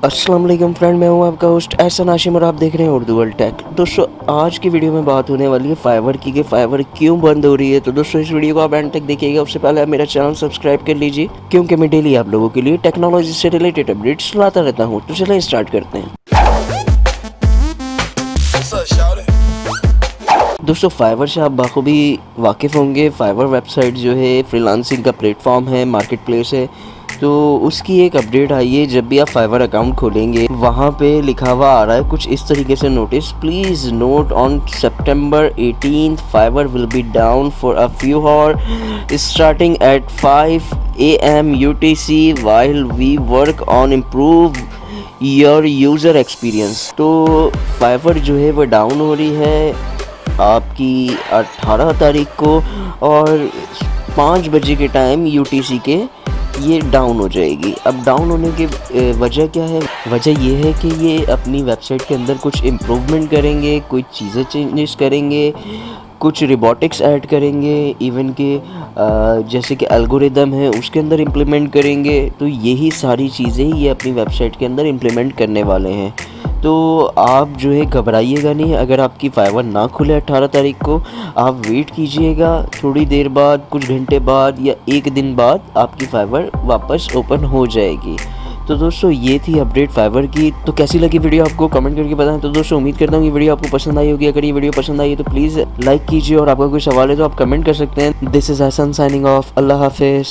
अस्सलाम वालेकुम फ्रेंड, मैं हूं आपका होस्ट एहसन हाशिम और आप देख रहे हैं उर्दू वर्ल्ड टेक। दोस्तों, आज की वीडियो में बात होने वाली है फाइवर की कि फाइवर क्यों बंद हो रही है। तो दोस्तों, इस वीडियो को आप एंड तक देखिएगा। उससे पहले आप मेरा चैनल सब्सक्राइब कर लीजिए, क्योंकि मैं डेली आप लोगों के लिए टेक्नोलॉजी से रिलेटेड अपडेट्स लाता रहता हूँ। तो चलिए स्टार्ट करते हैं। दोस्तों, फाइवर से आप बखूबी वाकिफ़ होंगे। फाइवर वेबसाइट जो है फ्रीलांसिंग का प्लेटफॉर्म है, मार्केट प्लेस है। तो उसकी एक अपडेट आई है। जब भी आप फाइवर अकाउंट खोलेंगे वहाँ पे लिखा हुआ आ रहा है कुछ इस तरीके से, notice please note on September 18th Fiverr will be down for a few hour starting at 5 AM UTC while we work on improve your user experience. तो फाइवर जो है वो डाउन हो रही है आपकी 18 तारीख को, और 5 बजे के टाइम UTC के ये डाउन हो जाएगी। अब डाउन होने की वजह क्या है? वजह ये है कि ये अपनी वेबसाइट के अंदर कुछ इम्प्रूवमेंट करेंगे, कुछ चीज़ें चेंजेस करेंगे, कुछ रोबोटिक्स ऐड करेंगे, इवन के जैसे कि एल्गोरिदम है उसके अंदर इम्प्लीमेंट करेंगे। तो यही सारी चीज़ें ये अपनी वेबसाइट के अंदर इम्प्लीमेंट करने वाले हैं। तो आप जो है घबराइएगा नहीं। अगर आपकी फाइवर ना खुले 18 तारीख को, आप वेट कीजिएगा। थोड़ी देर बाद, कुछ घंटे बाद या एक दिन बाद आपकी फाइवर वापस ओपन हो जाएगी। तो दोस्तों, ये थी अपडेट फाइवर की। तो कैसी लगी वीडियो आपको कमेंट करके बताएं। तो दोस्तों, उम्मीद करता हूँ ये वीडियो आपको पसंद आई होगी। अगर ये वीडियो पसंद आई है तो प्लीज़ लाइक कीजिए, और आपका कोई सवाल है तो आप कमेंट कर सकते हैं। This is Hasan signing off. अल्लाह हाफिज़।